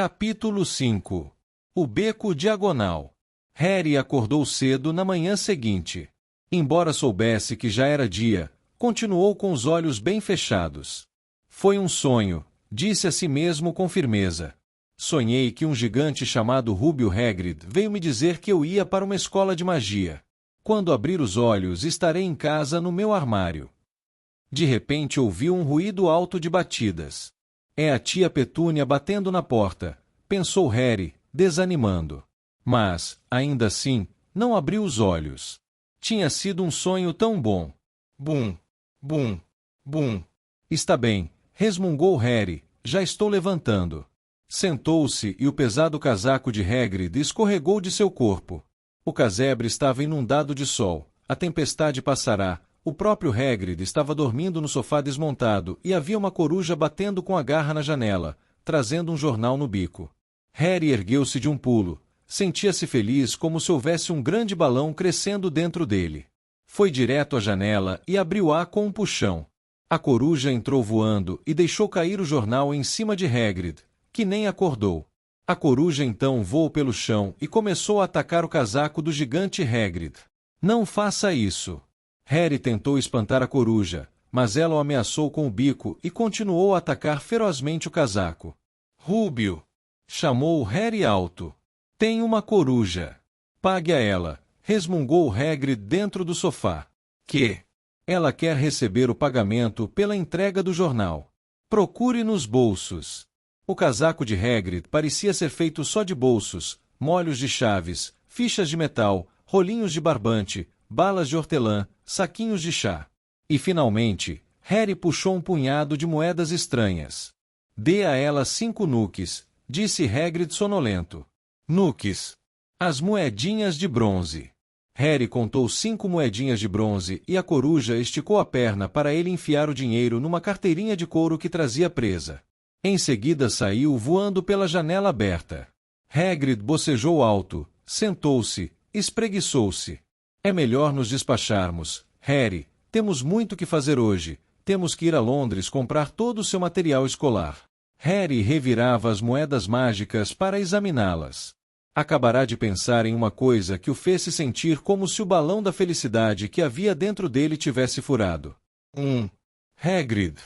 Capítulo 5. O Beco Diagonal. Harry acordou cedo na manhã seguinte. Embora soubesse que já era dia, continuou com os olhos bem fechados. Foi um sonho, disse a si mesmo com firmeza. Sonhei que um gigante chamado Rubio Hagrid veio me dizer que eu ia para uma escola de magia. Quando abrir os olhos, estarei em casa no meu armário. De repente ouviu um ruído alto de batidas. É a tia Petúnia batendo na porta, pensou Harry, desanimando. Mas, ainda assim, não abriu os olhos. Tinha sido um sonho tão bom. Bum, bum, bum. Está bem, resmungou Harry, já estou levantando. Sentou-se e o pesado casaco de Hagrid escorregou de seu corpo. O casebre estava inundado de sol, a tempestade passará. O próprio Hagrid estava dormindo no sofá desmontado e havia uma coruja batendo com a garra na janela, trazendo um jornal no bico. Harry ergueu-se de um pulo. Sentia-se feliz como se houvesse um grande balão crescendo dentro dele. Foi direto à janela e abriu-a com um puxão. A coruja entrou voando e deixou cair o jornal em cima de Hagrid, que nem acordou. A coruja então voou pelo chão e começou a atacar o casaco do gigante Hagrid. Não faça isso! Harry tentou espantar a coruja, mas ela o ameaçou com o bico e continuou a atacar ferozmente o casaco. Rubio! Chamou Harry alto. Tem uma coruja. Pague a ela, resmungou Hagrid dentro do sofá. Que? Ela quer receber o pagamento pela entrega do jornal. Procure nos bolsos. O casaco de Hagrid parecia ser feito só de bolsos, molhos de chaves, fichas de metal, rolinhos de barbante, balas de hortelã, saquinhos de chá. E, finalmente, Harry puxou um punhado de moedas estranhas. Dê a ela 5 nuques, disse Hagrid sonolento. Nuques. As moedinhas de bronze. Harry contou 5 moedinhas de bronze e a coruja esticou a perna para ele enfiar o dinheiro numa carteirinha de couro que trazia presa. Em seguida saiu voando pela janela aberta. Hagrid bocejou alto, sentou-se, espreguiçou-se. É melhor nos despacharmos, Harry. Temos muito que fazer hoje. Temos que ir a Londres comprar todo o seu material escolar. Harry revirava as moedas mágicas para examiná-las. Acabará de pensar em uma coisa que o fez se sentir como se o balão da felicidade que havia dentro dele tivesse furado. Hagrid.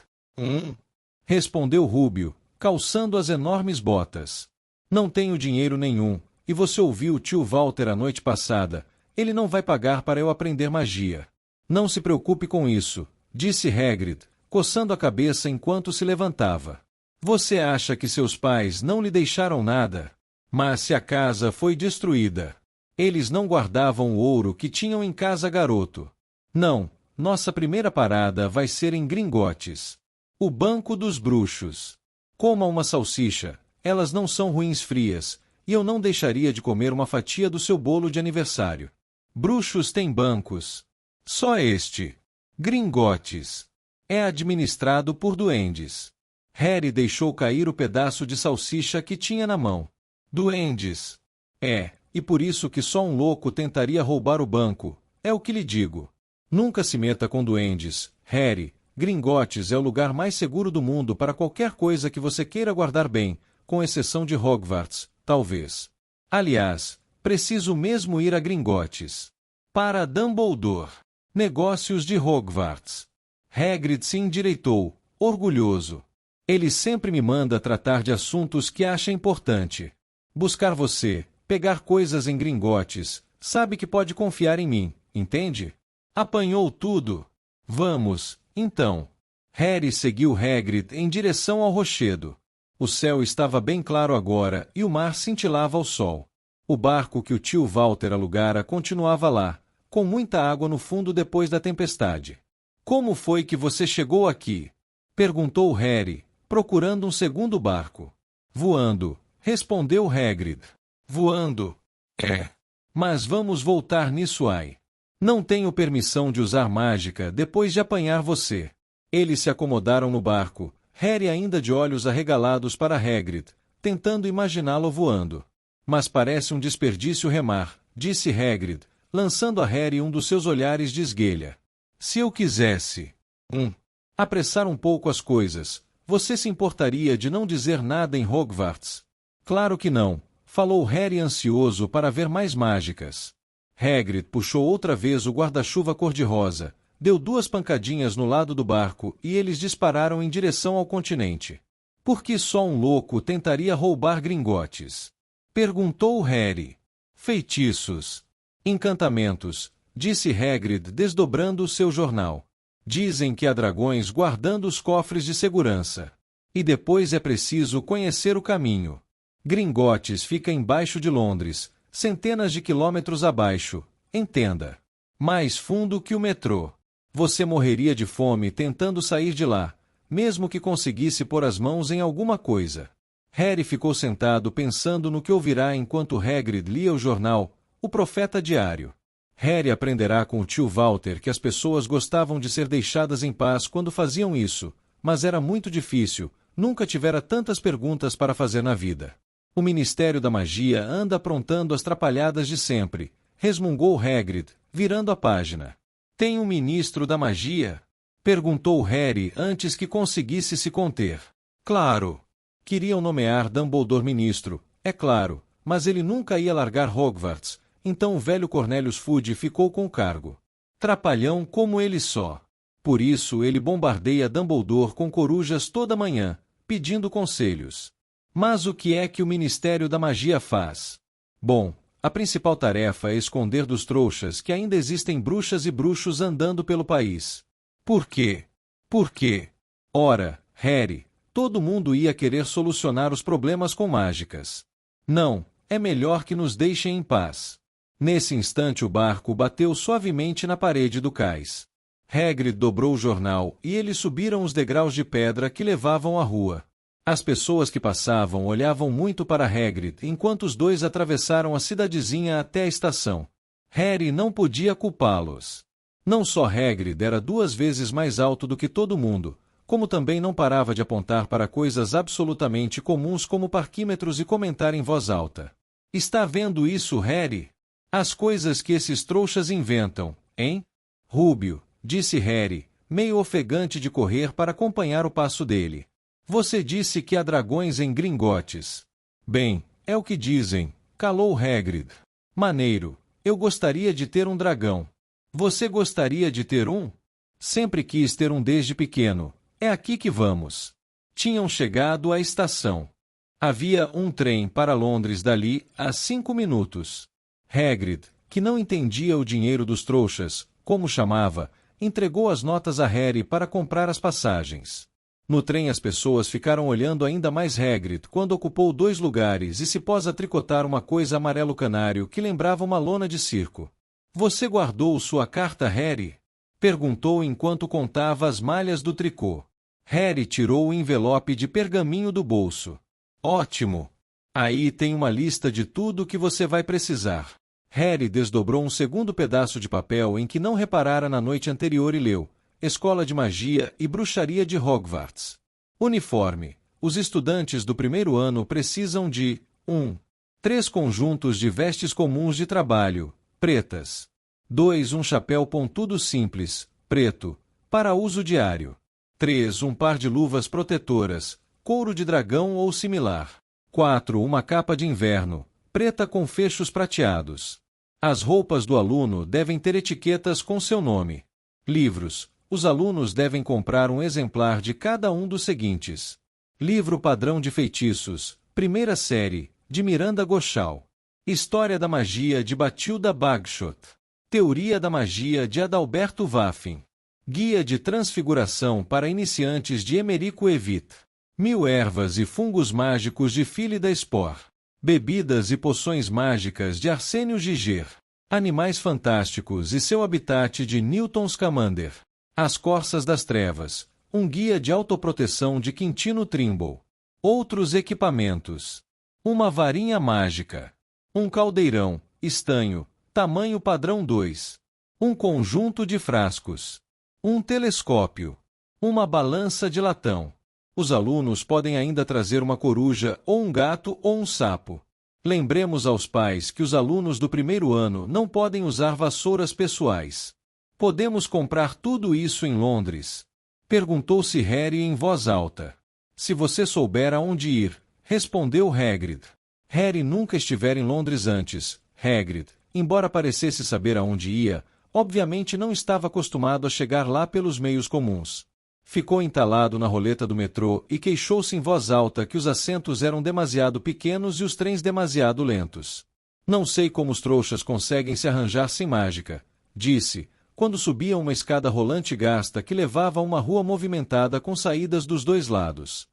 Respondeu Rubio, calçando as enormes botas. Não tenho dinheiro nenhum, e você ouviu o tio Walter a noite passada. Ele não vai pagar para eu aprender magia. Não se preocupe com isso, disse Hagrid, coçando a cabeça enquanto se levantava. Você acha que seus pais não lhe deixaram nada? Mas se a casa foi destruída, eles não guardavam o ouro que tinham em casa, garoto. Não, nossa primeira parada vai ser em Gringotts. O Banco dos Bruxos. Coma uma salsicha, elas não são ruins frias, e eu não deixaria de comer uma fatia do seu bolo de aniversário. Bruxos têm bancos. Só este. Gringotts. É administrado por duendes. Harry deixou cair o pedaço de salsicha que tinha na mão. Duendes. É, e por isso que só um louco tentaria roubar o banco, é o que lhe digo. Nunca se meta com duendes, Harry. Gringotts é o lugar mais seguro do mundo para qualquer coisa que você queira guardar bem, com exceção de Hogwarts, talvez. Aliás, preciso mesmo ir a Gringotts. Para Dumbledore. Negócios de Hogwarts. Hagrid se endireitou, orgulhoso. Ele sempre me manda tratar de assuntos que acha importante. Buscar você, pegar coisas em Gringotts, sabe que pode confiar em mim, entende? Apanhou tudo. Vamos, então. Harry seguiu Hagrid em direção ao rochedo. O céu estava bem claro agora e o mar cintilava ao sol. O barco que o tio Walter alugara continuava lá, com muita água no fundo depois da tempestade. Como foi que você chegou aqui? Perguntou Harry, procurando um segundo barco. Voando, respondeu Hagrid. Voando? É. Mas vamos voltar nisso aí. Não tenho permissão de usar mágica depois de apanhar você. Eles se acomodaram no barco, Harry ainda de olhos arregalados para Hagrid, tentando imaginá-lo voando. Mas parece um desperdício remar, disse Hagrid, lançando a Harry um dos seus olhares de esguelha. Se eu quisesse... apressar um pouco as coisas, você se importaria de não dizer nada em Hogwarts? Claro que não, falou Harry ansioso para ver mais mágicas. Hagrid puxou outra vez o guarda-chuva cor-de-rosa, deu 2 pancadinhas no lado do barco e eles dispararam em direção ao continente. Por que só um louco tentaria roubar Gringotts? Perguntou Harry. Feitiços. Encantamentos, disse Hagrid desdobrando o seu jornal. Dizem que há dragões guardando os cofres de segurança. E depois é preciso conhecer o caminho. Gringotts fica embaixo de Londres, centenas de quilômetros abaixo, entenda. Mais fundo que o metrô. Você morreria de fome tentando sair de lá, mesmo que conseguisse pôr as mãos em alguma coisa. Harry ficou sentado pensando no que ouvirá enquanto Hagrid lia o jornal, o Profeta Diário. Harry aprenderá com o tio Walter que as pessoas gostavam de ser deixadas em paz quando faziam isso, mas era muito difícil, nunca tivera tantas perguntas para fazer na vida. O Ministério da Magia anda aprontando as trapalhadas de sempre, resmungou Hagrid, virando a página. Tem um ministro da magia? Perguntou Harry antes que conseguisse se conter. Claro. Queriam nomear Dumbledore ministro, é claro, mas ele nunca ia largar Hogwarts, então o velho Cornelius Fudge ficou com o cargo. Trapalhão como ele só. Por isso ele bombardeia Dumbledore com corujas toda manhã, pedindo conselhos. Mas o que é que o Ministério da Magia faz? Bom, a principal tarefa é esconder dos trouxas que ainda existem bruxas e bruxos andando pelo país. Por quê? Por quê? Ora, Harry, todo mundo ia querer solucionar os problemas com mágicas. Não, é melhor que nos deixem em paz. Nesse instante o barco bateu suavemente na parede do cais. Hagrid dobrou o jornal e eles subiram os degraus de pedra que levavam à rua. As pessoas que passavam olhavam muito para Hagrid enquanto os dois atravessaram a cidadezinha até a estação. Harry não podia culpá-los. Não só Hagrid era 2 vezes mais alto do que todo mundo, como também não parava de apontar para coisas absolutamente comuns como parquímetros e comentar em voz alta. Está vendo isso, Harry? As coisas que esses trouxas inventam, hein? Rúbio, disse Harry, meio ofegante de correr para acompanhar o passo dele. Você disse que há dragões em Gringotts. Bem, é o que dizem, calou Hagrid. Maneiro, eu gostaria de ter um dragão. Você gostaria de ter um? Sempre quis ter um desde pequeno. É aqui que vamos. Tinham chegado à estação. Havia um trem para Londres dali a 5 minutos. Hagrid, que não entendia o dinheiro dos trouxas, como chamava, entregou as notas a Harry para comprar as passagens. No trem as pessoas ficaram olhando ainda mais Hagrid quando ocupou 2 lugares e se pôs a tricotar uma coisa amarelo canário que lembrava uma lona de circo. Você guardou sua carta, Harry? Perguntou enquanto contava as malhas do tricô. Harry tirou o envelope de pergaminho do bolso. Ótimo! Aí tem uma lista de tudo o que você vai precisar. Harry desdobrou um segundo pedaço de papel em que não reparara na noite anterior e leu: Escola de Magia e Bruxaria de Hogwarts. Uniforme. Os estudantes do primeiro ano precisam de 3 conjuntos de vestes comuns de trabalho, pretas. 2. Um chapéu pontudo simples, preto, para uso diário. 3. Um par de luvas protetoras, couro de dragão ou similar. 4. Uma capa de inverno, preta com fechos prateados. As roupas do aluno devem ter etiquetas com seu nome. Livros. Os alunos devem comprar um exemplar de cada um dos seguintes. Livro Padrão de Feitiços, primeira série, de Miranda Goschal. História da Magia de Batilda Bagshot. Teoria da Magia de Adalberto Waffen. Guia de Transfiguração para Iniciantes de Emerico Evit. 1000 Ervas e Fungos Mágicos de Philida Spore. Bebidas e Poções Mágicas de Arsênio Giger. Animais Fantásticos e Seu Habitat de Newton Scamander. As Corças das Trevas. Um guia de autoproteção de Quintino Trimble. Outros equipamentos. Uma varinha mágica. Um caldeirão, estanho, tamanho padrão 2. Um conjunto de frascos. Um telescópio. Uma balança de latão. Os alunos podem ainda trazer uma coruja ou um gato ou um sapo. Lembremos aos pais que os alunos do primeiro ano não podem usar vassouras pessoais. Podemos comprar tudo isso em Londres? Perguntou-se Harry em voz alta. Se você souber aonde ir, respondeu Hagrid. Harry nunca estivera em Londres antes. Hagrid, embora parecesse saber aonde ia, obviamente não estava acostumado a chegar lá pelos meios comuns. Ficou entalado na roleta do metrô e queixou-se em voz alta que os assentos eram demasiado pequenos e os trens demasiado lentos. Não sei como os trouxas conseguem se arranjar sem mágica, disse, quando subia uma escada rolante gasta que levava a uma rua movimentada com saídas dos dois lados.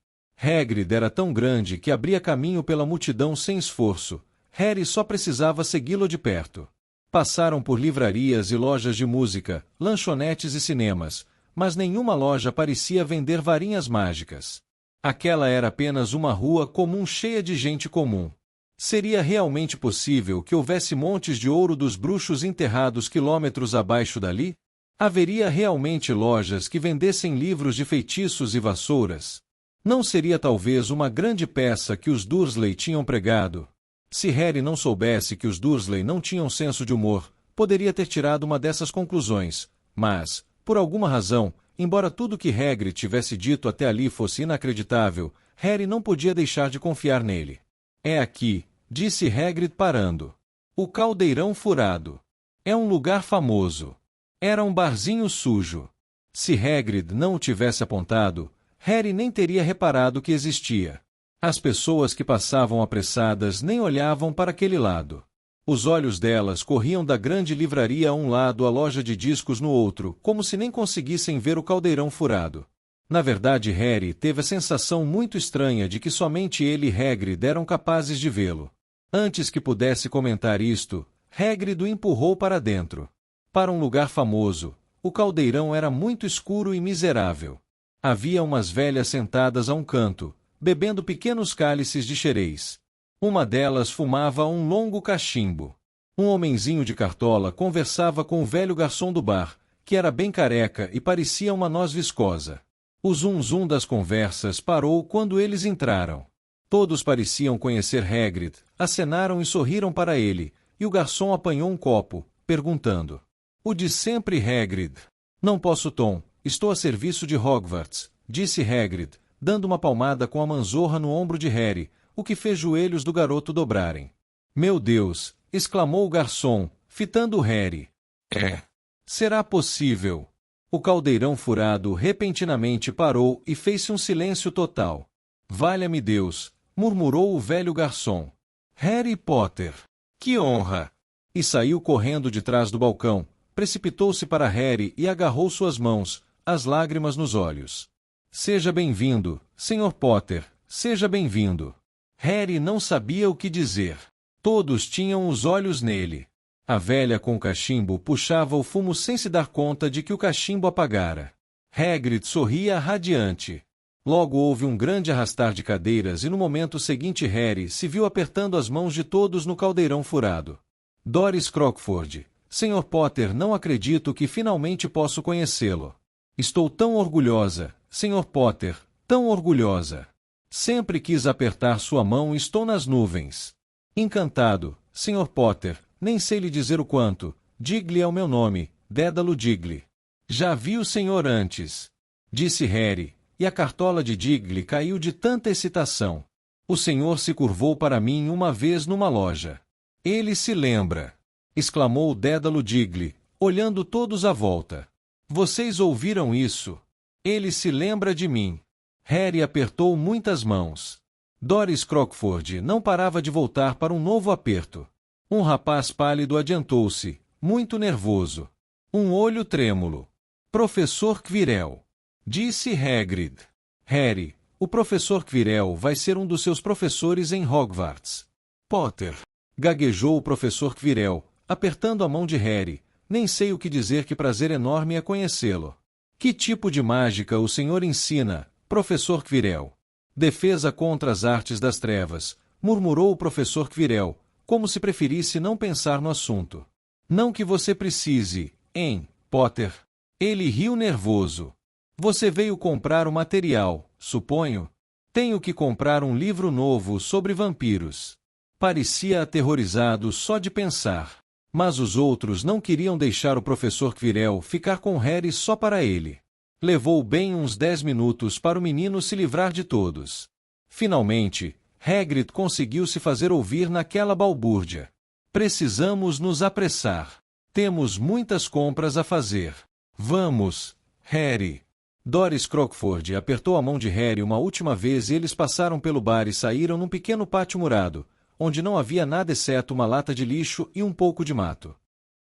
Hagrid era tão grande que abria caminho pela multidão sem esforço. Harry só precisava segui-lo de perto. Passaram por livrarias e lojas de música, lanchonetes e cinemas, mas nenhuma loja parecia vender varinhas mágicas. Aquela era apenas uma rua comum cheia de gente comum. Seria realmente possível que houvesse montes de ouro dos bruxos enterrados quilômetros abaixo dali? Haveria realmente lojas que vendessem livros de feitiços e vassouras? Não seria talvez uma grande peça que os Dursley tinham pregado? Se Harry não soubesse que os Dursley não tinham senso de humor, poderia ter tirado uma dessas conclusões, mas, por alguma razão, embora tudo que Hagrid tivesse dito até ali fosse inacreditável, Harry não podia deixar de confiar nele. É aqui, disse Hagrid parando. O Caldeirão Furado. É um lugar famoso. Era um barzinho sujo. Se Hagrid não o tivesse apontado, Harry nem teria reparado que existia. As pessoas que passavam apressadas nem olhavam para aquele lado. Os olhos delas corriam da grande livraria a um lado à loja de discos no outro, como se nem conseguissem ver o caldeirão furado. Na verdade, Harry teve a sensação muito estranha de que somente ele e Hagrid eram capazes de vê-lo. Antes que pudesse comentar isto, Hagrid o empurrou para dentro. Para um lugar famoso, o caldeirão era muito escuro e miserável. Havia umas velhas sentadas a um canto, bebendo pequenos cálices de xerez. Uma delas fumava um longo cachimbo. Um homenzinho de cartola conversava com o velho garçom do bar, que era bem careca e parecia uma noz viscosa. O zum-zum das conversas parou quando eles entraram. Todos pareciam conhecer Hagrid, acenaram e sorriram para ele, e o garçom apanhou um copo, perguntando: "O de sempre, Hagrid?" "Não posso, Tom. Estou a serviço de Hogwarts", disse Hagrid, dando uma palmada com a manzorra no ombro de Harry, o que fez joelhos do garoto dobrarem. "Meu Deus!" exclamou o garçom, fitando Harry. "É. Será possível?" O caldeirão furado repentinamente parou e fez-se um silêncio total. "Valha-me Deus!" murmurou o velho garçom. "Harry Potter! Que honra!" E saiu correndo de trás do balcão, precipitou-se para Harry e agarrou suas mãos, as lágrimas nos olhos. "Seja bem-vindo, Sr. Potter, seja bem-vindo." Harry não sabia o que dizer. Todos tinham os olhos nele. A velha com o cachimbo puxava o fumo sem se dar conta de que o cachimbo apagara. Hagrid sorria radiante. Logo houve um grande arrastar de cadeiras e no momento seguinte Harry se viu apertando as mãos de todos no caldeirão furado. "Doris Crockford, Sr. Potter, não acredito que finalmente posso conhecê-lo. Estou tão orgulhosa, Sr. Potter, tão orgulhosa. Sempre quis apertar sua mão e estou nas nuvens." "Encantado, Sr. Potter, nem sei lhe dizer o quanto. Digley é o meu nome, Dédalo Digley." "Já vi o senhor antes", disse Harry, e a cartola de Digley caiu de tanta excitação. "O senhor se curvou para mim uma vez numa loja." "Ele se lembra", exclamou Dédalo Digley, olhando todos à volta. "Vocês ouviram isso? Ele se lembra de mim." Harry apertou muitas mãos. Doris Crockford não parava de voltar para um novo aperto. Um rapaz pálido adiantou-se, muito nervoso. Um olho trêmulo. "Professor Quirrell", disse Hagrid. "Harry, o professor Quirrell vai ser um dos seus professores em Hogwarts." "Potter", gaguejou o professor Quirrell, apertando a mão de Harry. "Nem sei o que dizer, que prazer enorme é conhecê-lo." "Que tipo de mágica o senhor ensina, professor Quirrell?" "Defesa contra as artes das trevas", murmurou o professor Quirrell, como se preferisse não pensar no assunto. "Não que você precise, hein, Potter?" Ele riu nervoso. "Você veio comprar o material, suponho?" "Tenho que comprar um livro novo sobre vampiros." Parecia aterrorizado só de pensar. Mas os outros não queriam deixar o professor Quirrell ficar com Harry só para ele. Levou bem uns 10 minutos para o menino se livrar de todos. Finalmente, Hagrid conseguiu se fazer ouvir naquela balbúrdia. Precisamos nos apressar. Temos muitas compras a fazer. Vamos, Harry. Doris Crockford apertou a mão de Harry uma última vez e eles passaram pelo bar e saíram num pequeno pátio murado, onde não havia nada exceto uma lata de lixo e um pouco de mato.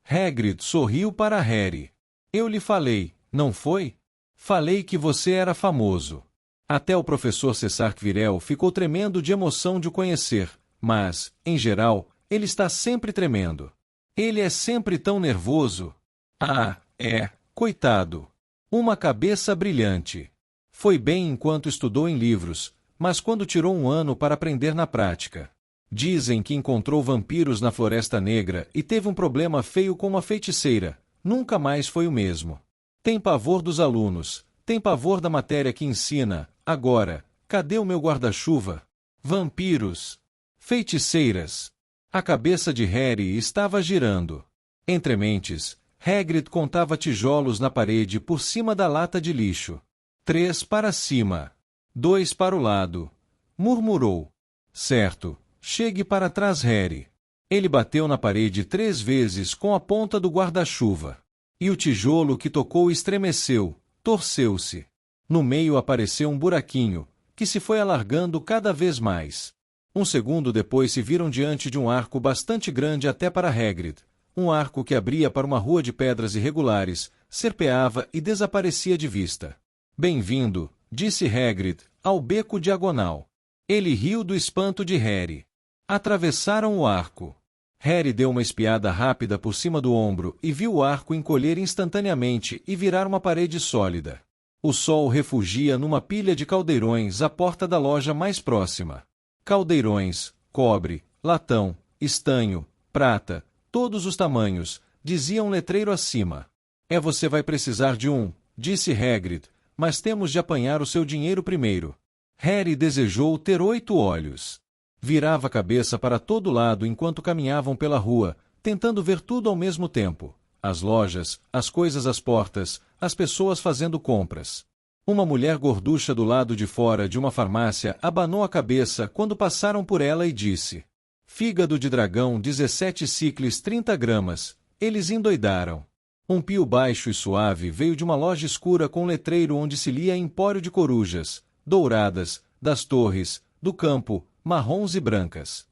Hagrid sorriu para Harry. Eu lhe falei, não foi? Falei que você era famoso. Até o professor Cessar Quirrell ficou tremendo de emoção de o conhecer, mas, em geral, ele está sempre tremendo. Ele é sempre tão nervoso. Ah, é, coitado. Uma cabeça brilhante. Foi bem enquanto estudou em livros, mas quando tirou um ano para aprender na prática. Dizem que encontrou vampiros na Floresta Negra e teve um problema feio com uma feiticeira. Nunca mais foi o mesmo. Tem pavor dos alunos, tem pavor da matéria que ensina. Agora, cadê o meu guarda-chuva? Vampiros. Feiticeiras. A cabeça de Harry estava girando. Entre mentes, Hagrid contava tijolos na parede por cima da lata de lixo. 3 para cima. 2 para o lado. Murmurou. Certo. Chegue para trás, Harry. Ele bateu na parede 3 vezes com a ponta do guarda-chuva. E o tijolo que tocou estremeceu, torceu-se. No meio apareceu um buraquinho, que se foi alargando cada vez mais. Um segundo depois se viram diante de um arco bastante grande até para Hagrid. Um arco que abria para uma rua de pedras irregulares, serpeava e desaparecia de vista. Bem-vindo, disse Hagrid, ao beco diagonal. Ele riu do espanto de Harry. Atravessaram o arco. Harry deu uma espiada rápida por cima do ombro e viu o arco encolher instantaneamente e virar uma parede sólida. O sol refugia numa pilha de caldeirões à porta da loja mais próxima. Caldeirões, cobre, latão, estanho, prata, todos os tamanhos, dizia um letreiro acima. Você vai precisar de um, disse Hagrid, mas temos de apanhar o seu dinheiro primeiro. Harry desejou ter 8 olhos. Virava a cabeça para todo lado enquanto caminhavam pela rua, tentando ver tudo ao mesmo tempo. As lojas, as coisas às portas, as pessoas fazendo compras. Uma mulher gorducha do lado de fora de uma farmácia abanou a cabeça quando passaram por ela e disse: Fígado de dragão 17 sicles 30 gramas. Eles endoidaram. Um pio baixo e suave veio de uma loja escura com um letreiro onde se lia Empório de Corujas, douradas, das torres, do campo, marrons e brancas.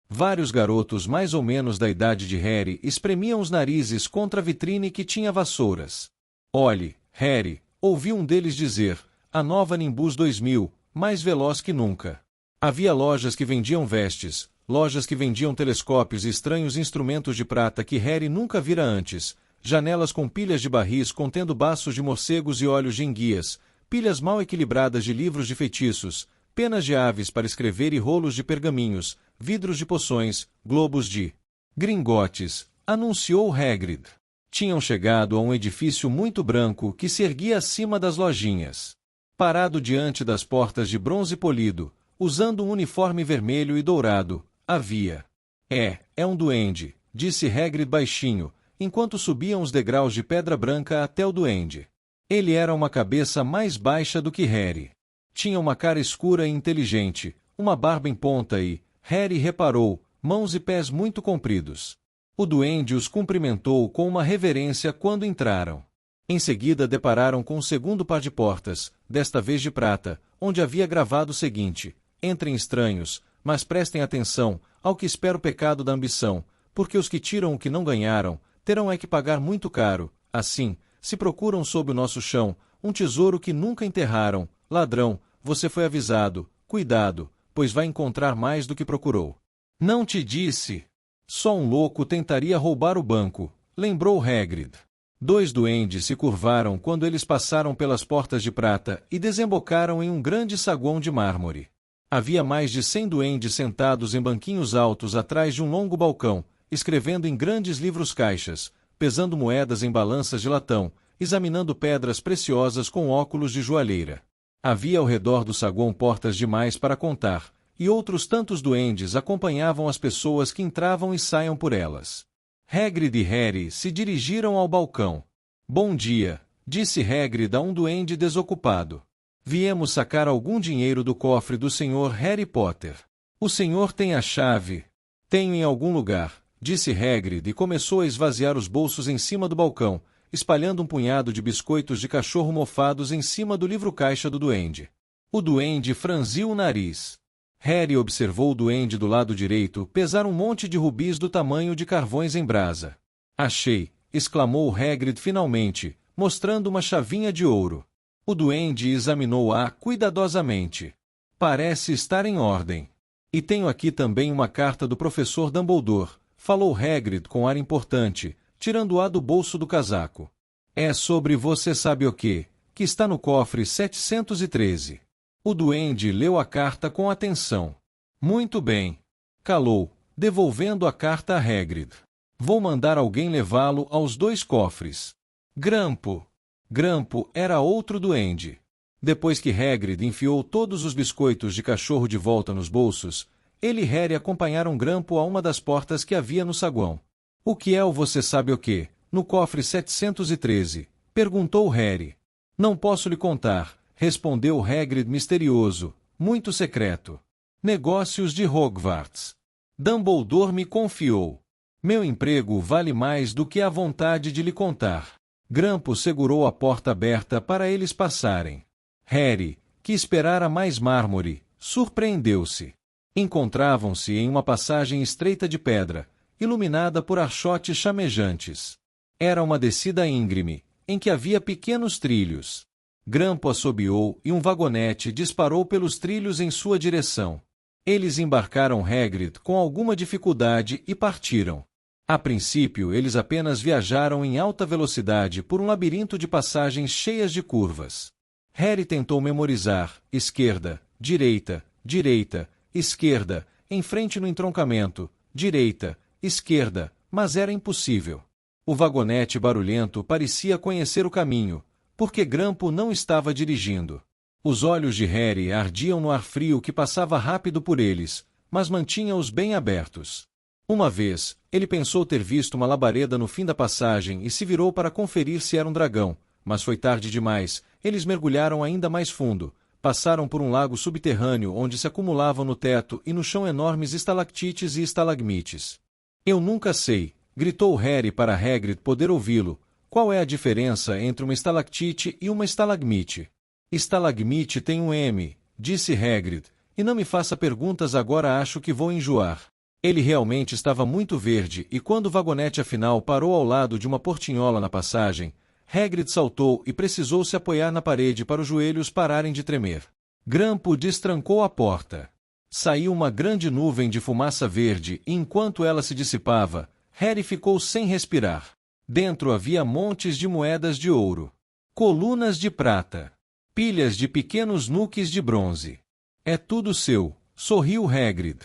Vários garotos mais ou menos da idade de Harry espremiam os narizes contra a vitrine que tinha vassouras. Olhe, Harry, ouviu um deles dizer, a nova Nimbus 2000, mais veloz que nunca. Havia lojas que vendiam vestes, lojas que vendiam telescópios e estranhos instrumentos de prata que Harry nunca vira antes, janelas com pilhas de barris contendo baços de morcegos e olhos de enguias, pilhas mal equilibradas de livros de feitiços, penas de aves para escrever e rolos de pergaminhos, vidros de poções, globos de gringotes, anunciou Hagrid. Tinham chegado a um edifício muito branco que se erguia acima das lojinhas. Parado diante das portas de bronze polido, usando um uniforme vermelho e dourado, havia. É um duende, disse Hagrid baixinho, enquanto subiam os degraus de pedra branca até o duende. Ele era uma cabeça mais baixa do que Harry. Tinha uma cara escura e inteligente, uma barba em ponta e, Harry reparou, mãos e pés muito compridos. O duende os cumprimentou com uma reverência quando entraram. Em seguida depararam com um segundo par de portas, desta vez de prata, onde havia gravado o seguinte: Entrem estranhos, mas prestem atenção ao que espera o pecado da ambição, porque os que tiram o que não ganharam, terão que pagar muito caro. Assim, se procuram sob o nosso chão um tesouro que nunca enterraram, ladrão, você foi avisado, cuidado, pois vai encontrar mais do que procurou. Não te disse? Só um louco tentaria roubar o banco, lembrou Hagrid. 2 duendes se curvaram quando eles passaram pelas portas de prata e desembocaram em um grande saguão de mármore. Havia mais de 100 duendes sentados em banquinhos altos atrás de um longo balcão, escrevendo em grandes livros-caixas, pesando moedas em balanças de latão, examinando pedras preciosas com óculos de joalheira. Havia ao redor do saguão portas demais para contar, e outros tantos duendes acompanhavam as pessoas que entravam e saiam por elas. Hagrid e Harry se dirigiram ao balcão. Bom dia, disse Hagrid a um duende desocupado. Viemos sacar algum dinheiro do cofre do Sr. Harry Potter. O senhor tem a chave? Tenho em algum lugar, disse Hagrid e começou a esvaziar os bolsos em cima do balcão, espalhando um punhado de biscoitos de cachorro mofados em cima do livro-caixa do duende. O duende franziu o nariz. Harry observou o duende do lado direito pesar um monte de rubis do tamanho de carvões em brasa. Achei, exclamou Hagrid finalmente, mostrando uma chavinha de ouro. O duende examinou-a cuidadosamente. Parece estar em ordem. E tenho aqui também uma carta do professor Dumbledore, falou Hagrid com ar importante, tirando-a do bolso do casaco. É sobre você sabe o quê, que está no cofre 713. O duende leu a carta com atenção. Muito bem. Calou, devolvendo a carta a Hagrid. Vou mandar alguém levá-lo aos 2 cofres. Grampo. Grampo era outro duende. Depois que Hagrid enfiou todos os biscoitos de cachorro de volta nos bolsos, ele e Harry acompanharam Grampo a uma das portas que havia no saguão. O que é o você sabe o quê, no cofre 713? Perguntou Harry. Não posso lhe contar, respondeu Hagrid misterioso, muito secreto. Negócios de Hogwarts. Dumbledore me confiou. Meu emprego vale mais do que a vontade de lhe contar. Grampo segurou a porta aberta para eles passarem. Harry, que esperara mais mármore, surpreendeu-se. Encontravam-se em uma passagem estreita de pedra, iluminada por archotes chamejantes. Era uma descida íngreme, em que havia pequenos trilhos. Grampo assobiou e um vagonete disparou pelos trilhos em sua direção. Eles embarcaram Hagrid com alguma dificuldade e partiram. A princípio, eles apenas viajaram em alta velocidade por um labirinto de passagens cheias de curvas. Harry tentou memorizar, esquerda, direita, direita, esquerda, em frente no entroncamento, direita, esquerda, mas era impossível. O vagonete barulhento parecia conhecer o caminho, porque Grampo não estava dirigindo. Os olhos de Harry ardiam no ar frio que passava rápido por eles, mas mantinha-os bem abertos. Uma vez, ele pensou ter visto uma labareda no fim da passagem e se virou para conferir se era um dragão, mas foi tarde demais. Eles mergulharam ainda mais fundo, passaram por um lago subterrâneo onde se acumulavam no teto e no chão enormes estalactites e estalagmites. Eu nunca sei, gritou Harry para Hagrid poder ouvi-lo, qual é a diferença entre uma estalactite e uma estalagmite. Estalagmite tem um M, disse Hagrid, e não me faça perguntas agora, acho que vou enjoar. Ele realmente estava muito verde e quando o vagonete afinal parou ao lado de uma portinhola na passagem, Hagrid saltou e precisou se apoiar na parede para os joelhos pararem de tremer. Grampo destrancou a porta. Saiu uma grande nuvem de fumaça verde e enquanto ela se dissipava, Harry ficou sem respirar. Dentro havia montes de moedas de ouro, colunas de prata, pilhas de pequenos nuques de bronze. É tudo seu, sorriu Hagrid.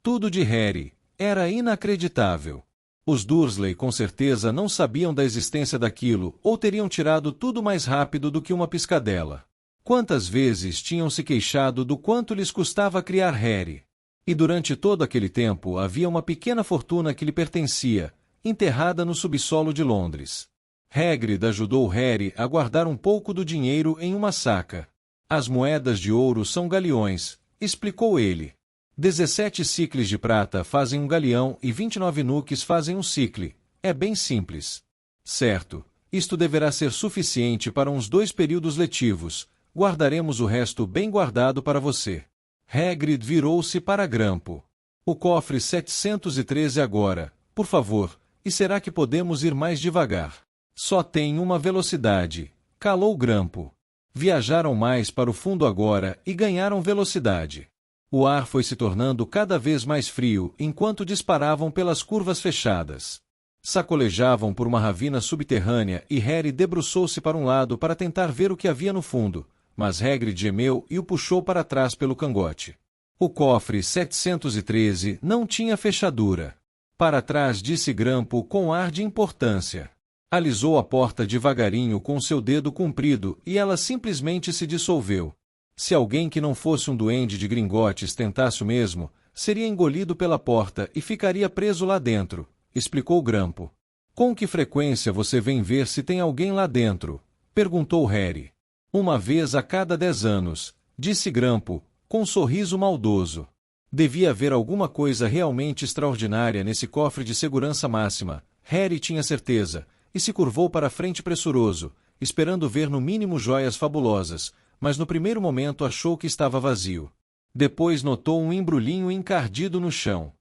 Tudo de Harry. Era inacreditável. Os Dursley com certeza não sabiam da existência daquilo ou teriam tirado tudo mais rápido do que uma piscadela. Quantas vezes tinham se queixado do quanto lhes custava criar Harry? E durante todo aquele tempo havia uma pequena fortuna que lhe pertencia, enterrada no subsolo de Londres. Hagrid ajudou Harry a guardar um pouco do dinheiro em uma saca. As moedas de ouro são galeões, explicou ele. 17 sicles de prata fazem um galeão e 29 nuques fazem um sicle. É bem simples. Certo, isto deverá ser suficiente para uns 2 períodos letivos. Guardaremos o resto bem guardado para você. Hagrid virou-se para Grampo. O cofre 713 agora, por favor, e será que podemos ir mais devagar? Só tem uma velocidade, calou Grampo. Viajaram mais para o fundo agora e ganharam velocidade. O ar foi se tornando cada vez mais frio enquanto disparavam pelas curvas fechadas. Sacolejavam por uma ravina subterrânea e Harry debruçou-se para um lado para tentar ver o que havia no fundo, mas Hagrid gemeu e o puxou para trás pelo cangote. O cofre 713 não tinha fechadura. Para trás, disse Grampo com ar de importância. Alisou a porta devagarinho com seu dedo comprido e ela simplesmente se dissolveu. Se alguém que não fosse um duende de Gringotts tentasse o mesmo, seria engolido pela porta e ficaria preso lá dentro, explicou Grampo. Com que frequência você vem ver se tem alguém lá dentro? Perguntou Harry. Uma vez a cada 10 anos, disse Grampo, com um sorriso maldoso. Devia haver alguma coisa realmente extraordinária nesse cofre de segurança máxima, Harry tinha certeza, e se curvou para a frente pressuroso, esperando ver no mínimo joias fabulosas, mas no primeiro momento achou que estava vazio. Depois notou um embrulhinho encardido no chão.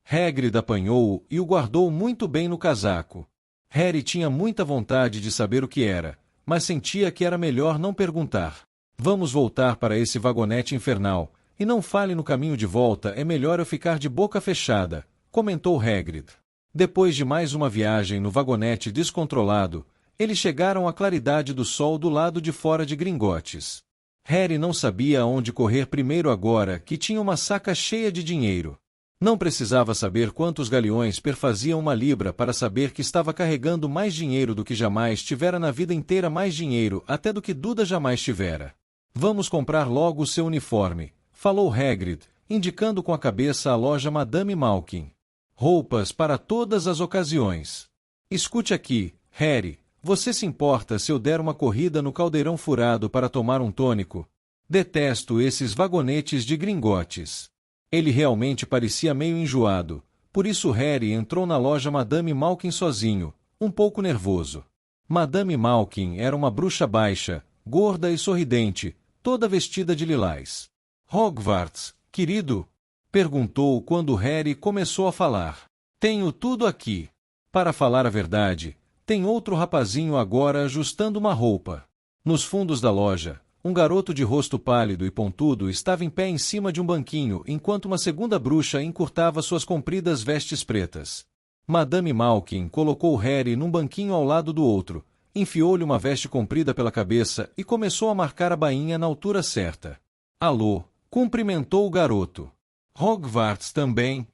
Hagrid apanhou-o e o guardou muito bem no casaco. Harry tinha muita vontade de saber o que era, mas sentia que era melhor não perguntar. Vamos voltar para esse vagonete infernal, e não fale no caminho de volta, é melhor eu ficar de boca fechada, comentou Hagrid. Depois de mais uma viagem no vagonete descontrolado, eles chegaram à claridade do sol do lado de fora de Gringotts. Harry não sabia aonde correr primeiro agora que tinha uma saca cheia de dinheiro. Não precisava saber quantos galeões perfaziam uma libra para saber que estava carregando mais dinheiro do que jamais tivera na vida inteira, mais dinheiro até do que Duda jamais tivera. Vamos comprar logo o seu uniforme, falou Hagrid, indicando com a cabeça a loja Madame Malkin. Roupas para todas as ocasiões. Escute aqui, Harry, você se importa se eu der uma corrida no caldeirão furado para tomar um tônico? Detesto esses vagonetes de Gringotts. Ele realmente parecia meio enjoado, por isso Harry entrou na loja Madame Malkin sozinho, um pouco nervoso. Madame Malkin era uma bruxa baixa, gorda e sorridente, toda vestida de lilás. Hogwarts, querido? Perguntou quando Harry começou a falar. Tenho tudo aqui. Para falar a verdade, tem outro rapazinho agora ajustando uma roupa. Nos fundos da loja, um garoto de rosto pálido e pontudo estava em pé em cima de um banquinho enquanto uma segunda bruxa encurtava suas compridas vestes pretas. Madame Malkin colocou Harry num banquinho ao lado do outro, enfiou-lhe uma veste comprida pela cabeça e começou a marcar a bainha na altura certa. Alô, cumprimentou o garoto. Hogwarts também?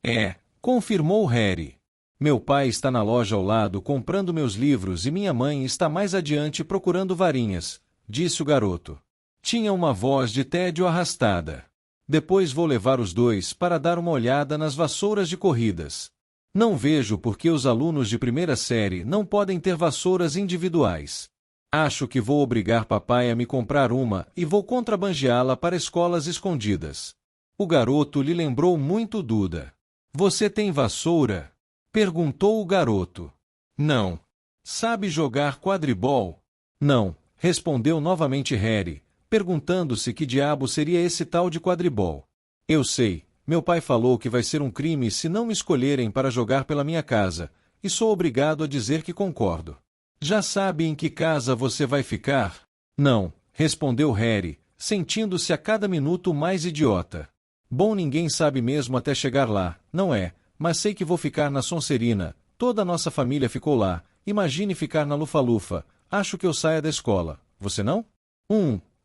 É, confirmou Harry. Meu pai está na loja ao lado comprando meus livros e minha mãe está mais adiante procurando varinhas, disse o garoto. Tinha uma voz de tédio arrastada. Depois vou levar os dois para dar uma olhada nas vassouras de corridas. Não vejo por que os alunos de primeira série não podem ter vassouras individuais. Acho que vou obrigar papai a me comprar uma e vou contrabandeá-la para escolas escondidas. O garoto lhe lembrou muito Duda. Você tem vassoura? Perguntou o garoto. Não. Sabe jogar quadribol? Não, respondeu novamente Harry, perguntando-se que diabo seria esse tal de quadribol. Eu sei, meu pai falou que vai ser um crime se não me escolherem para jogar pela minha casa, e sou obrigado a dizer que concordo. Já sabe em que casa você vai ficar? Não, respondeu Harry, sentindo-se a cada minuto mais idiota. Bom, ninguém sabe mesmo até chegar lá, não é? Mas sei que vou ficar na Sonserina, toda a nossa família ficou lá, imagine ficar na Lufa-Lufa, acho que eu saia da escola, você não?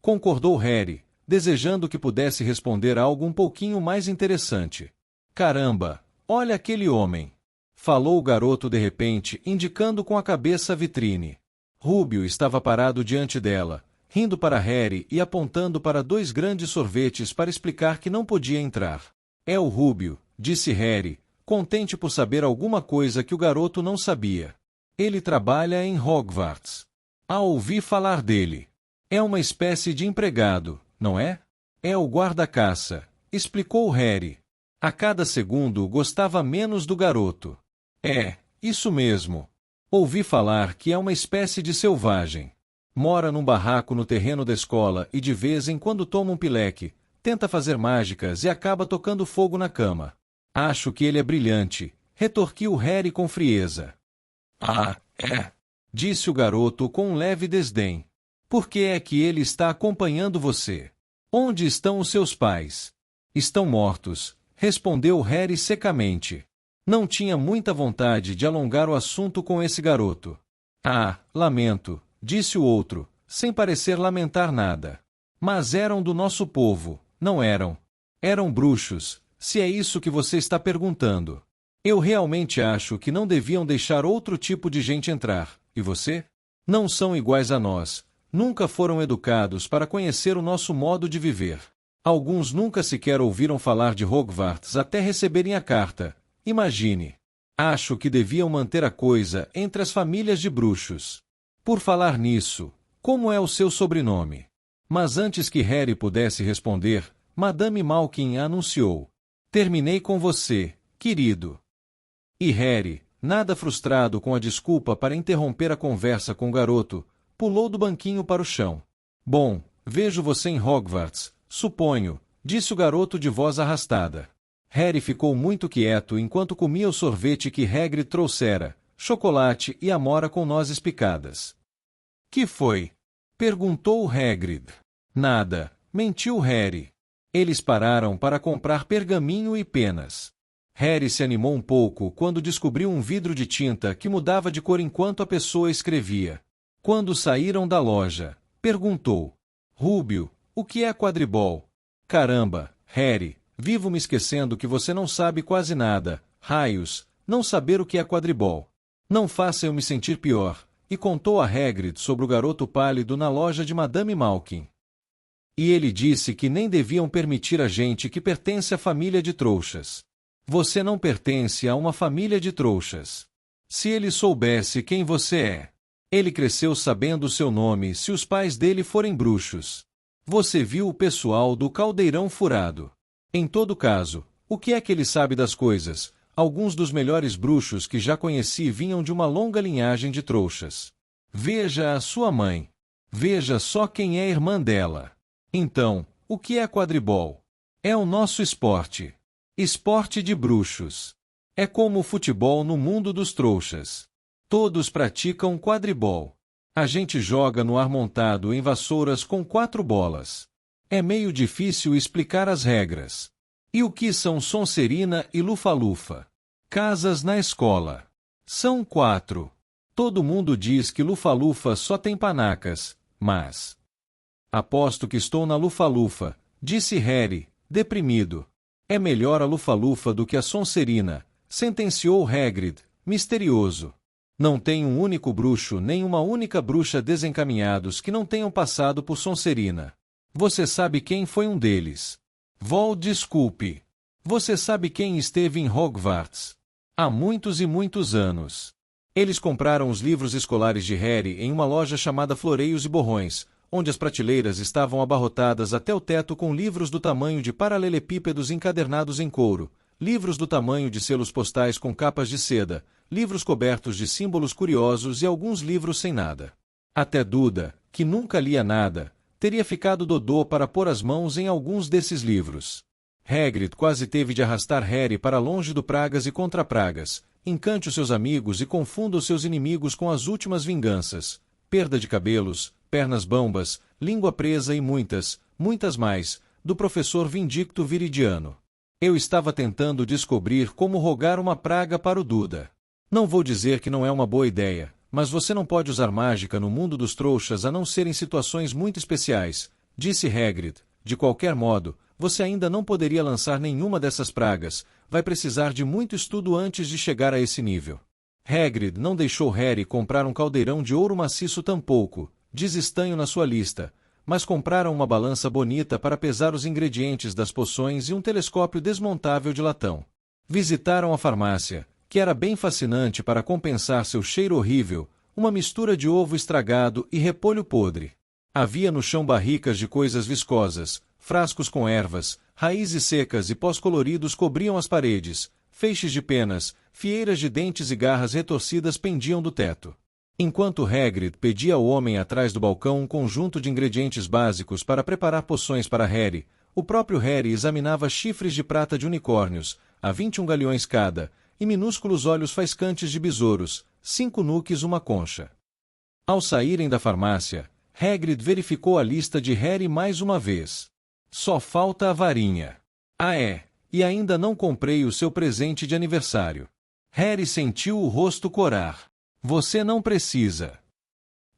Concordou Harry, desejando que pudesse responder algo um pouquinho mais interessante. Caramba, olha aquele homem! Falou o garoto de repente, indicando com a cabeça a vitrine. Rúbio estava parado diante dela, rindo para Harry e apontando para dois grandes sorvetes para explicar que não podia entrar. É o Rúbio, disse Harry, contente por saber alguma coisa que o garoto não sabia. Ele trabalha em Hogwarts. Ouvi falar dele. É uma espécie de empregado, não é? É o guarda-caça, explicou Harry. A cada segundo gostava menos do garoto. É, isso mesmo. Ouvi falar que é uma espécie de selvagem. Mora num barraco no terreno da escola e de vez em quando toma um pileque, tenta fazer mágicas e acaba tocando fogo na cama. Acho que ele é brilhante, retorquiu Harry com frieza. Ah, é? Disse o garoto com um leve desdém. Por que é que ele está acompanhando você? Onde estão os seus pais? Estão mortos, respondeu Harry secamente. Não tinha muita vontade de alongar o assunto com esse garoto. Ah, lamento, disse o outro, sem parecer lamentar nada. Mas eram do nosso povo, não eram? Eram bruxos, se é isso que você está perguntando. Eu realmente acho que não deviam deixar outro tipo de gente entrar. E você? Não são iguais a nós. Nunca foram educados para conhecer o nosso modo de viver. Alguns nunca sequer ouviram falar de Hogwarts até receberem a carta. Imagine. Acho que deviam manter a coisa entre as famílias de bruxos. Por falar nisso, como é o seu sobrenome? Mas antes que Harry pudesse responder, Madame Malkin anunciou. Terminei com você, querido. E Harry, nada frustrado com a desculpa para interromper a conversa com o garoto, pulou do banquinho para o chão. Bom, vejo você em Hogwarts, suponho, disse o garoto de voz arrastada. Harry ficou muito quieto enquanto comia o sorvete que Hagrid trouxera, chocolate e amora com nozes picadas. Que foi? Perguntou Hagrid. Nada, mentiu Harry. Eles pararam para comprar pergaminho e penas. Harry se animou um pouco quando descobriu um vidro de tinta que mudava de cor enquanto a pessoa escrevia. Quando saíram da loja, perguntou. Rúbio, o que é quadribol? Caramba, Harry, vivo me esquecendo que você não sabe quase nada. Raios, não saber o que é quadribol. Não faça eu me sentir pior. E contou a Hagrid sobre o garoto pálido na loja de Madame Malkin. E ele disse que nem deviam permitir a gente que pertence à família de trouxas. Você não pertence a uma família de trouxas. Se ele soubesse quem você é. Ele cresceu sabendo seu nome se os pais dele forem bruxos. Você viu o pessoal do Caldeirão Furado. Em todo caso, o que é que ele sabe das coisas? Alguns dos melhores bruxos que já conheci vinham de uma longa linhagem de trouxas. Veja a sua mãe. Veja só quem é irmã dela. Então, o que é quadribol? É o nosso esporte. Esporte de bruxos. É como o futebol no mundo dos trouxas. Todos praticam quadribol. A gente joga no ar montado em vassouras com 4 bolas. É meio difícil explicar as regras. E o que são Sonserina e Lufa-Lufa? Casas na escola. São 4. Todo mundo diz que Lufa-Lufa só tem panacas, mas... Aposto que estou na Lufa-Lufa, disse Harry, deprimido. É melhor a Lufa-Lufa do que a Sonserina, sentenciou Hagrid, misterioso. Não tem um único bruxo nem uma única bruxa desencaminhados que não tenham passado por Sonserina. Você sabe quem foi um deles? Vol, desculpe. Você sabe quem esteve em Hogwarts? Há muitos e muitos anos. Eles compraram os livros escolares de Harry em uma loja chamada Floreios e Borrões, onde as prateleiras estavam abarrotadas até o teto com livros do tamanho de paralelepípedos encadernados em couro, livros do tamanho de selos postais com capas de seda, livros cobertos de símbolos curiosos e alguns livros sem nada. Até Duda, que nunca lia nada, teria ficado dodô para pôr as mãos em alguns desses livros. Hagrid quase teve de arrastar Harry para longe do Pragas e Contra-Pragas, encante os seus amigos e confunda os seus inimigos com as últimas vinganças, perda de cabelos, pernas bambas, língua presa e muitas, muitas mais, do professor Vindicto Viridiano. Eu estava tentando descobrir como rogar uma praga para o Duda. Não vou dizer que não é uma boa ideia, mas você não pode usar mágica no mundo dos trouxas a não ser em situações muito especiais, disse Hagrid. De qualquer modo, você ainda não poderia lançar nenhuma dessas pragas, vai precisar de muito estudo antes de chegar a esse nível. Hagrid não deixou Harry comprar um caldeirão de ouro maciço tampouco, diz estanho na sua lista, mas compraram uma balança bonita para pesar os ingredientes das poções e um telescópio desmontável de latão. Visitaram a farmácia, que era bem fascinante para compensar seu cheiro horrível, uma mistura de ovo estragado e repolho podre. Havia no chão barricas de coisas viscosas, frascos com ervas, raízes secas e pós coloridos cobriam as paredes, feixes de penas, fieiras de dentes e garras retorcidas pendiam do teto. Enquanto Hagrid pedia ao homem atrás do balcão um conjunto de ingredientes básicos para preparar poções para Harry, o próprio Harry examinava chifres de prata de unicórnios, a 21 galeões cada, e minúsculos olhos faiscantes de besouros, 5 nuques uma concha. Ao saírem da farmácia, Hagrid verificou a lista de Harry mais uma vez. Só falta a varinha. Ah é, e ainda não comprei o seu presente de aniversário. Harry sentiu o rosto corar. Você não precisa.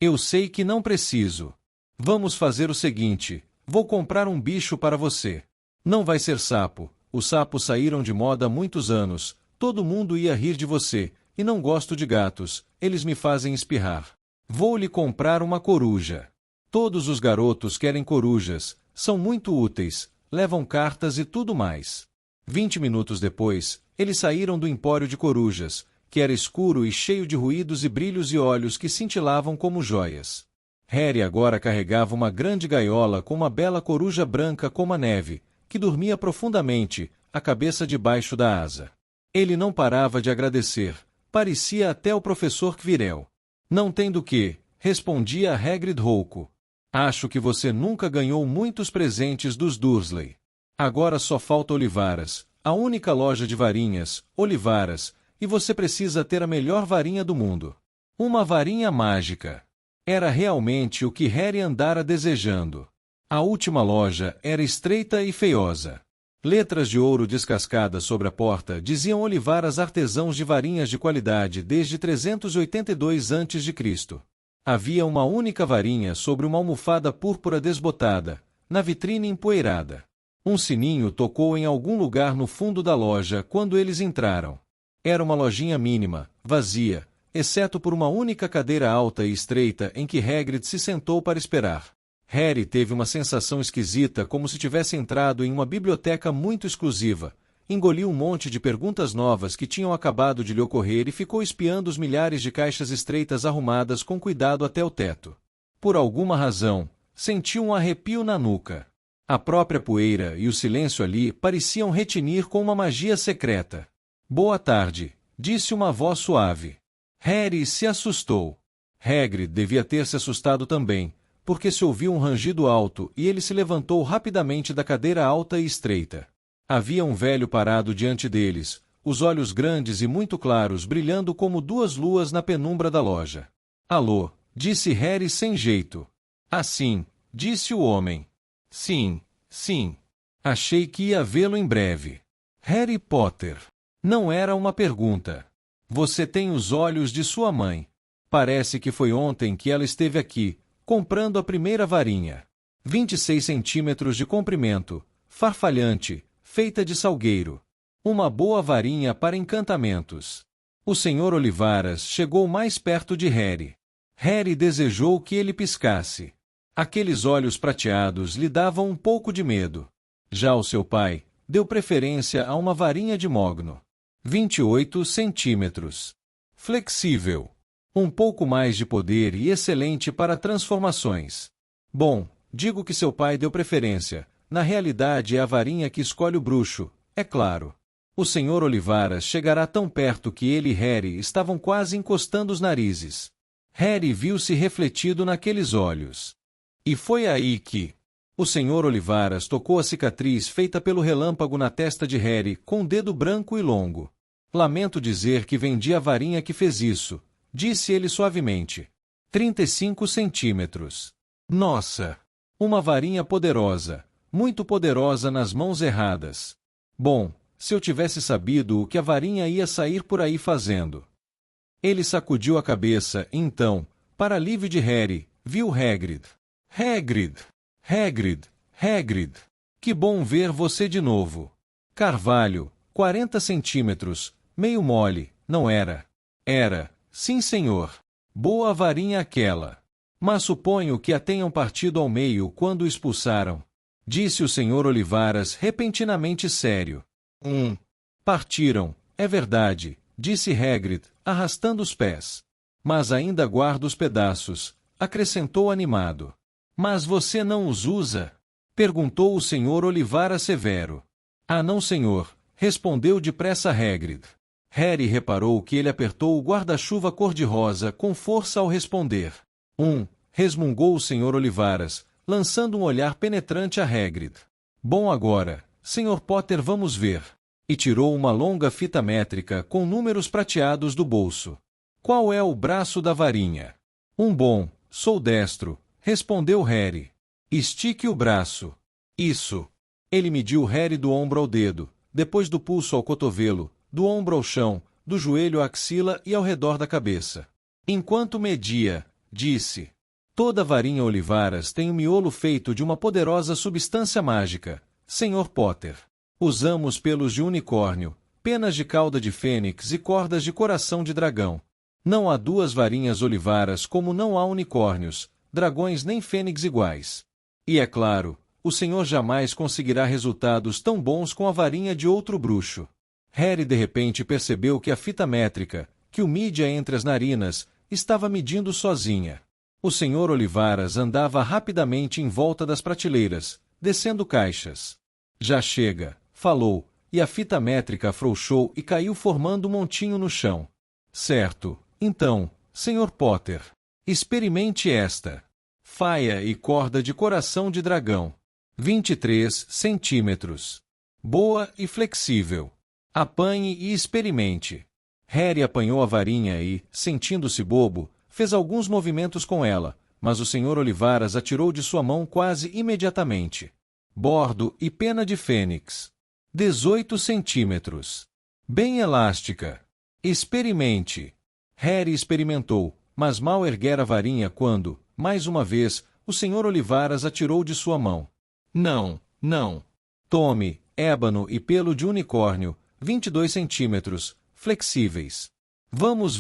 Eu sei que não preciso. Vamos fazer o seguinte, vou comprar um bicho para você. Não vai ser sapo, os sapos saíram de moda há muitos anos, todo mundo ia rir de você, e não gosto de gatos, eles me fazem espirrar. Vou lhe comprar uma coruja. Todos os garotos querem corujas, são muito úteis, levam cartas e tudo mais. 20 minutos depois, eles saíram do empório de corujas, que era escuro e cheio de ruídos e brilhos e olhos que cintilavam como joias. Harry agora carregava uma grande gaiola com uma bela coruja branca como a neve, que dormia profundamente, a cabeça debaixo da asa. Ele não parava de agradecer, parecia até o professor Quirrell. Não tem do que, respondia Hagrid rouco. Acho que você nunca ganhou muitos presentes dos Dursley. Agora só falta Olivaras, a única loja de varinhas, Olivaras, e você precisa ter a melhor varinha do mundo. Uma varinha mágica. Era realmente o que Harry andara desejando. A última loja era estreita e feiosa. Letras de ouro descascadas sobre a porta diziam Olivaras artesãos de varinhas de qualidade desde 382 a.C. Havia uma única varinha sobre uma almofada púrpura desbotada, na vitrine empoeirada. Um sininho tocou em algum lugar no fundo da loja quando eles entraram. Era uma lojinha mínima, vazia, exceto por uma única cadeira alta e estreita em que Hagrid se sentou para esperar. Harry teve uma sensação esquisita como se tivesse entrado em uma biblioteca muito exclusiva, engoliu um monte de perguntas novas que tinham acabado de lhe ocorrer e ficou espiando os milhares de caixas estreitas arrumadas com cuidado até o teto. Por alguma razão, sentiu um arrepio na nuca. A própria poeira e o silêncio ali pareciam retinir com uma magia secreta. Boa tarde, disse uma voz suave. Harry se assustou. Hagrid devia ter se assustado também, porque se ouviu um rangido alto e ele se levantou rapidamente da cadeira alta e estreita. Havia um velho parado diante deles, os olhos grandes e muito claros brilhando como duas luas na penumbra da loja. Alô, disse Harry sem jeito. Ah, sim, disse o homem. Sim, sim. Achei que ia vê-lo em breve. Harry Potter. Não era uma pergunta. Você tem os olhos de sua mãe. Parece que foi ontem que ela esteve aqui, comprando a primeira varinha. 26 centímetros de comprimento, farfalhante, feita de salgueiro. Uma boa varinha para encantamentos. O Sr. Olivaras chegou mais perto de Harry. Harry desejou que ele piscasse. Aqueles olhos prateados lhe davam um pouco de medo. Já o seu pai deu preferência a uma varinha de mogno. 28 centímetros. Flexível. Um pouco mais de poder e excelente para transformações. Bom, digo que seu pai deu preferência. Na realidade é a varinha que escolhe o bruxo, é claro. O Sr. Olivaras chegará tão perto que ele e Harry estavam quase encostando os narizes. Harry viu-se refletido naqueles olhos. E foi aí que o Sr. Olivaras tocou a cicatriz feita pelo relâmpago na testa de Harry com um dedo branco e longo. Lamento dizer que vendi a varinha que fez isso, disse ele suavemente. 35 centímetros. Nossa! Uma varinha poderosa, muito poderosa nas mãos erradas. Bom, se eu tivesse sabido o que a varinha ia sair por aí fazendo. Ele sacudiu a cabeça e então, para alívio de Harry, viu Hagrid. Hagrid! Hagrid! Hagrid! Que bom ver você de novo. Carvalho, 40 centímetros, meio mole, não era? Era, sim senhor. Boa varinha aquela. Mas suponho que a tenham partido ao meio quando o expulsaram. Disse o Sr. Olivaras repentinamente sério. Partiram, é verdade, disse Hagrid, arrastando os pés. Mas ainda guardo os pedaços, acrescentou animado. Mas você não os usa? Perguntou o Sr. Olivaras severo. Ah não senhor, respondeu depressa Hagrid. Harry reparou que ele apertou o guarda-chuva cor-de-rosa com força ao responder. Resmungou o Sr. Olivaras, lançando um olhar penetrante a Hagrid. Bom agora, Sr. Potter vamos ver. E tirou uma longa fita métrica com números prateados do bolso. Qual é o braço da varinha? Bom, sou destro, respondeu Harry. Estique o braço. Isso. Ele mediu Harry do ombro ao dedo, depois do pulso ao cotovelo, do ombro ao chão, do joelho à axila e ao redor da cabeça. Enquanto media, disse: toda varinha Olivaras tem um miolo feito de uma poderosa substância mágica, Sr. Potter. Usamos pelos de unicórnio, penas de cauda de fênix e cordas de coração de dragão. Não há duas varinhas Olivaras como não há unicórnios, dragões nem fênix iguais. E é claro, o senhor jamais conseguirá resultados tão bons com a varinha de outro bruxo. Harry de repente percebeu que a fita métrica, que o media entre as narinas, estava medindo sozinha. O Sr. Olivaras andava rapidamente em volta das prateleiras, descendo caixas. Já chega, falou, e a fita métrica afrouxou e caiu formando um montinho no chão. Certo, então, Sr. Potter. Experimente esta. Faia e corda de coração de dragão. 23 centímetros. Boa e flexível. Apanhe e experimente. Harry apanhou a varinha e, sentindo-se bobo, fez alguns movimentos com ela, mas o Sr. Olivaras a tirou de sua mão quase imediatamente. Bordo e pena de fênix. 18 centímetros. Bem elástica. Experimente. Harry experimentou, mas mal erguera a varinha quando, mais uma vez, o Sr. Olivaras a tirou de sua mão. Não, não. Tome, ébano e pelo de unicórnio, 22 centímetros, flexíveis. Vamos,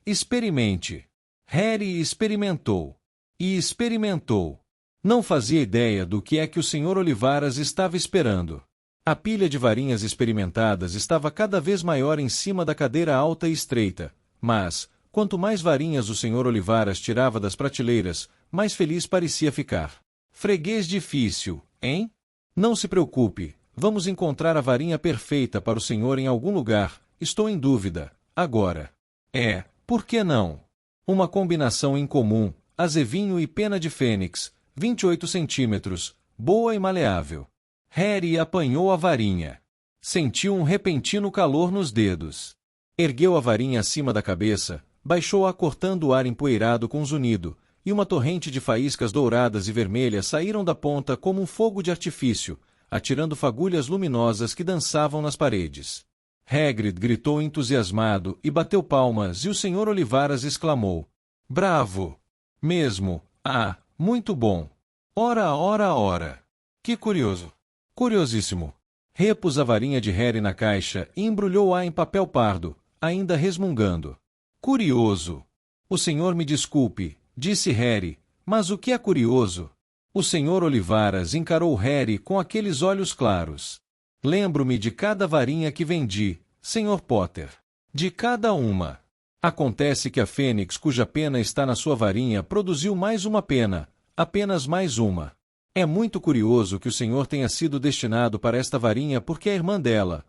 experimente. Harry experimentou. E experimentou. Não fazia ideia do que é que o Sr. Olivaras estava esperando. A pilha de varinhas experimentadas estava cada vez maior em cima da cadeira alta e estreita, mas, quanto mais varinhas o Sr. Olivaras tirava das prateleiras, mais feliz parecia ficar. Freguês difícil, hein? Não se preocupe, vamos encontrar a varinha perfeita para o senhor em algum lugar, estou em dúvida, agora. Por que não? Uma combinação incomum, azevinho e pena de fênix, 28 centímetros, boa e maleável. Harry apanhou a varinha. Sentiu um repentino calor nos dedos. Ergueu a varinha acima da cabeça, baixou-a cortando o ar empoeirado com zunido, e uma torrente de faíscas douradas e vermelhas saíram da ponta como um fogo de artifício, atirando fagulhas luminosas que dançavam nas paredes. Hagrid gritou entusiasmado e bateu palmas, e o Sr. Olivaras exclamou: Bravo! Mesmo! Ah, muito bom! Ora! Que curioso! Curiosíssimo! Repus a varinha de Harry na caixa e embrulhou-a em papel pardo, ainda resmungando. Curioso! O senhor me desculpe, disse Harry, mas o que é curioso? O Sr. Olivaras encarou Harry com aqueles olhos claros. Lembro-me de cada varinha que vendi, Sr. Potter. De cada uma. Acontece que a fênix cuja pena está na sua varinha produziu mais uma pena, apenas mais uma. É muito curioso que o senhor tenha sido destinado para esta varinha porque a irmã dela,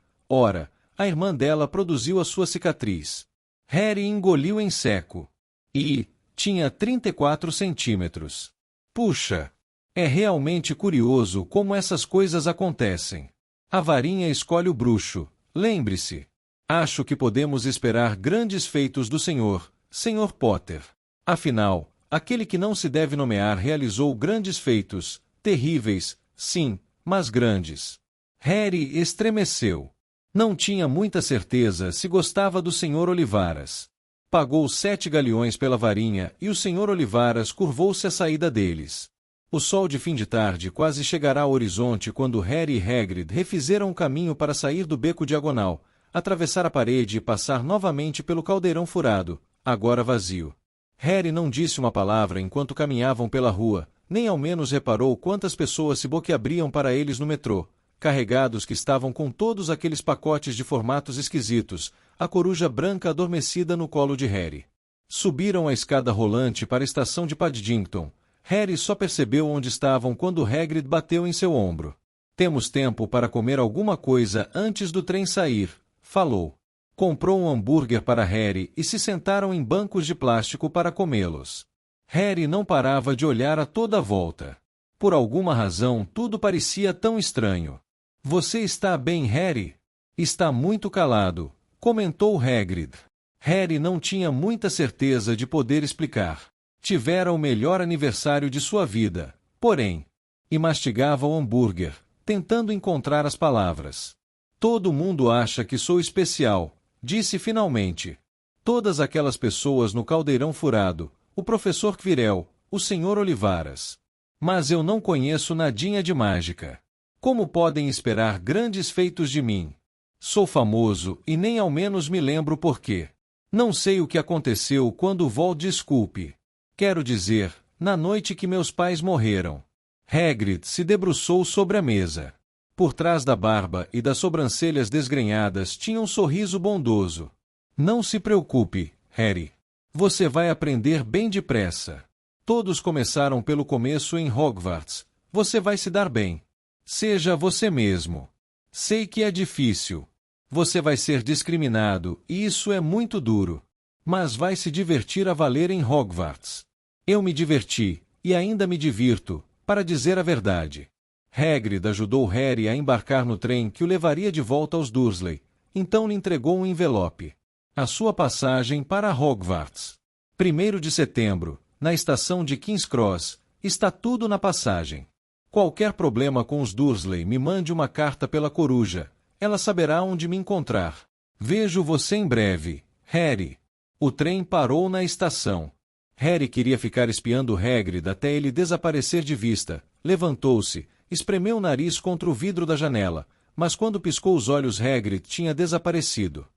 a irmã dela produziu a sua cicatriz. Harry engoliu em seco. E tinha 34 centímetros. Puxa! É realmente curioso como essas coisas acontecem. A varinha escolhe o bruxo, lembre-se. Acho que podemos esperar grandes feitos do senhor, Sr. Potter. Afinal, aquele que não se deve nomear realizou grandes feitos, terríveis, sim, mas grandes. Harry estremeceu. Não tinha muita certeza se gostava do Sr. Olivaras. Pagou 7 galeões pela varinha e o Sr. Olivaras curvou-se à saída deles. O sol de fim de tarde quase chegará ao horizonte quando Harry e Hagrid refizeram o caminho para sair do beco diagonal, atravessar a parede e passar novamente pelo caldeirão furado, agora vazio. Harry não disse uma palavra enquanto caminhavam pela rua, nem ao menos reparou quantas pessoas se boquiabriam para eles no metrô, carregados que estavam com todos aqueles pacotes de formatos esquisitos, a coruja branca adormecida no colo de Harry. Subiram a escada rolante para a estação de Paddington. Harry só percebeu onde estavam quando Hagrid bateu em seu ombro. Temos tempo para comer alguma coisa antes do trem sair, falou. Comprou um hambúrguer para Harry e se sentaram em bancos de plástico para comê-los. Harry não parava de olhar a toda a volta. Por alguma razão, tudo parecia tão estranho. Você está bem, Harry? Está muito calado, comentou Hagrid. Harry não tinha muita certeza de poder explicar. Tivera o melhor aniversário de sua vida, porém. E mastigava o hambúrguer, tentando encontrar as palavras. Todo mundo acha que sou especial, disse finalmente. Todas aquelas pessoas no caldeirão furado, o professor Quirrell, o Sr. Olivaras. Mas eu não conheço nadinha de mágica. Como podem esperar grandes feitos de mim? Sou famoso e nem ao menos me lembro por quê. Não sei o que aconteceu quando desculpe. Quero dizer, na noite que meus pais morreram. Hagrid se debruçou sobre a mesa. Por trás da barba e das sobrancelhas desgrenhadas tinha um sorriso bondoso. Não se preocupe, Harry. Você vai aprender bem depressa. Todos começaram pelo começo em Hogwarts. Você vai se dar bem. Seja você mesmo. Sei que é difícil. Você vai ser discriminado, e isso é muito duro. Mas vai se divertir a valer em Hogwarts. Eu me diverti, e ainda me divirto, para dizer a verdade. Hagrid ajudou Harry a embarcar no trem que o levaria de volta aos Dursley, então lhe entregou um envelope. A sua passagem para Hogwarts. 1º de setembro, na estação de King's Cross, está tudo na passagem. Qualquer problema com os Dursley, me mande uma carta pela coruja. Ela saberá onde me encontrar. Vejo você em breve, Harry. O trem parou na estação. Harry queria ficar espiando Hagrid até ele desaparecer de vista. Levantou-se, espremeu o nariz contra o vidro da janela, mas quando piscou os olhos Hagrid tinha desaparecido.